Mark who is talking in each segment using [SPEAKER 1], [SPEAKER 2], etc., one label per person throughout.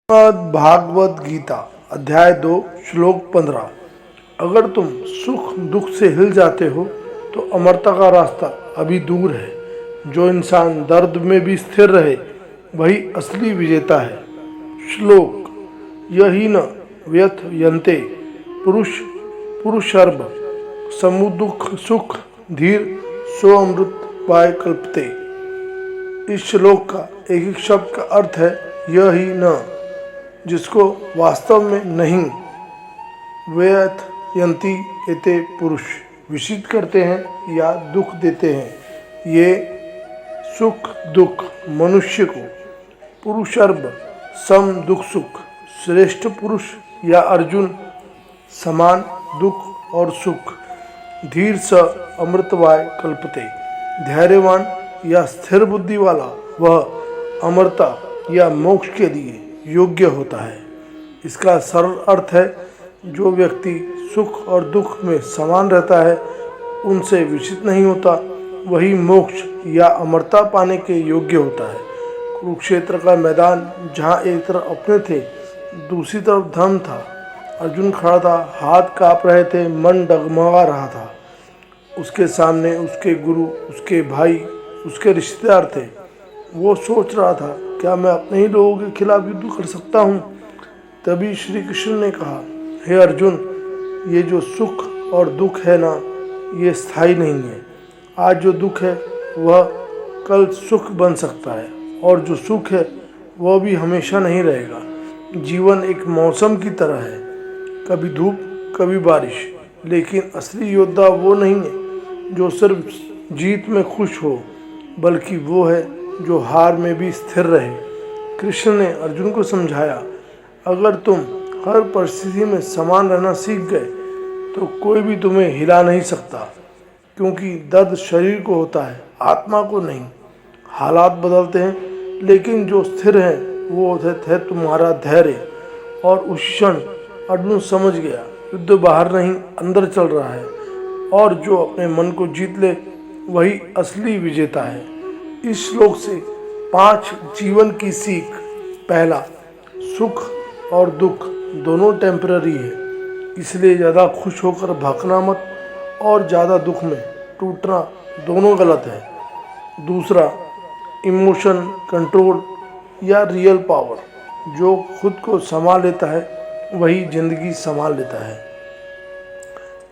[SPEAKER 1] भागवत गीता अध्याय 2 श्लोक 15। अगर तुम सुख दुख से हिल जाते हो तो अमरता का रास्ता अभी दूर है। जो इंसान दर्द में भी स्थिर रहे वही असली विजेता है। श्लोक यही न व्यथ यन्ते पुरुषर्भ समुदुख सुख धीर सो अमृत वाय कल्पते। इस श्लोक का एक एक शब्द का अर्थ है यही न, जिसको वास्तव में नहीं व्यथ यन्ति एते पुरुष विषित करते हैं या दुख देते हैं। ये सुख दुख मनुष्य को पुरुषर्भ सम दुख सुख श्रेष्ठ पुरुष या अर्जुन समान दुख और सुख धीर स अमृतवाय कल्पते धैर्यवान या स्थिर बुद्धि वाला वह अमरता या मोक्ष के लिए योग्य होता है। इसका सरल अर्थ है जो व्यक्ति सुख और दुख में समान रहता है, उनसे विचलित नहीं होता, वही मोक्ष या अमरता पाने के योग्य होता है। कुरुक्षेत्र का मैदान जहाँ एक तरफ अपने थे दूसरी तरफ धर्म था। अर्जुन खड़ा था, हाथ कांप रहे थे, मन डगमगा रहा था। उसके सामने उसके गुरु, उसके भाई, उसके रिश्तेदार थे। वो सोच रहा था क्या मैं अपने ही लोगों के खिलाफ युद्ध कर सकता हूँ। तभी श्री कृष्ण ने कहा, हे अर्जुन, ये जो सुख और दुख है ना, ये स्थायी नहीं है। आज जो दुख है वह कल सुख बन सकता है और जो सुख है वह भी हमेशा नहीं रहेगा। जीवन एक मौसम की तरह है, कभी धूप कभी बारिश। लेकिन असली योद्धा वो नहीं है जो सिर्फ जीत में खुश हो, बल्कि वो है जो हार में भी स्थिर रहे। कृष्ण ने अर्जुन को समझाया, अगर तुम हर परिस्थिति में समान रहना सीख गए तो कोई भी तुम्हें हिला नहीं सकता, क्योंकि दर्द शरीर को होता है, आत्मा को नहीं। हालात बदलते हैं लेकिन जो स्थिर है वो है तुम्हारा धैर्य। और उस क्षण अर्जुन समझ गया युद्ध बाहर नहीं अंदर चल रहा है, और जो अपने मन को जीत ले वही असली विजेता है। इस श्लोक से 5 जीवन की सीख। पहला, सुख और दुख दोनों टेम्पररी है, इसलिए ज़्यादा खुश होकर भागना मत और ज़्यादा दुख में टूटना दोनों गलत है। दूसरा, इमोशन कंट्रोल या रियल पावर, जो खुद को संभाल लेता है वही जिंदगी संभाल लेता है।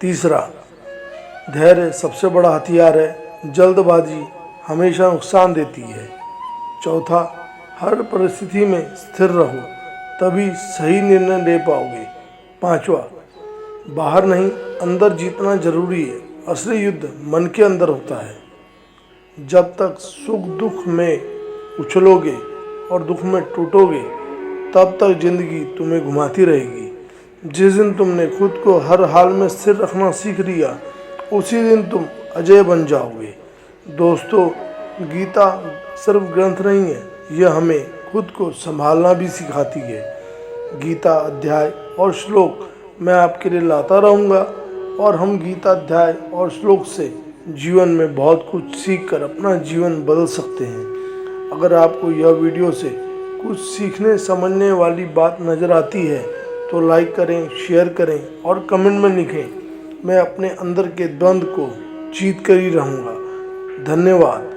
[SPEAKER 1] तीसरा, धैर्य सबसे बड़ा हथियार है, जल्दबाजी हमेशा नुकसान देती है। चौथा, हर परिस्थिति में स्थिर रहो, तभी सही निर्णय ले पाओगे। पांचवा, बाहर नहीं अंदर जीतना जरूरी है, असली युद्ध मन के अंदर होता है। जब तक सुख दुख में उछलोगे और दुख में टूटोगे तब तक जिंदगी तुम्हें घुमाती रहेगी। जिस दिन तुमने खुद को हर हाल में स्थिर रखना सीख लिया उसी दिन तुम अजय बन जाओगे। दोस्तों, गीता सिर्फ ग्रंथ नहीं है, यह हमें खुद को संभालना भी सिखाती है। गीता अध्याय और श्लोक मैं आपके लिए लाता रहूँगा, और हम गीता अध्याय और श्लोक से जीवन में बहुत कुछ सीखकर अपना जीवन बदल सकते हैं। अगर आपको यह वीडियो से कुछ सीखने समझने वाली बात नज़र आती है तो लाइक करें, शेयर करें और कमेंट में लिखें। मैं अपने अंदर के द्वंद्व को जीत कर ही रहूँगा। धन्यवाद।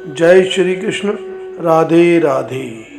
[SPEAKER 1] जय श्री कृष्ण। राधे राधे।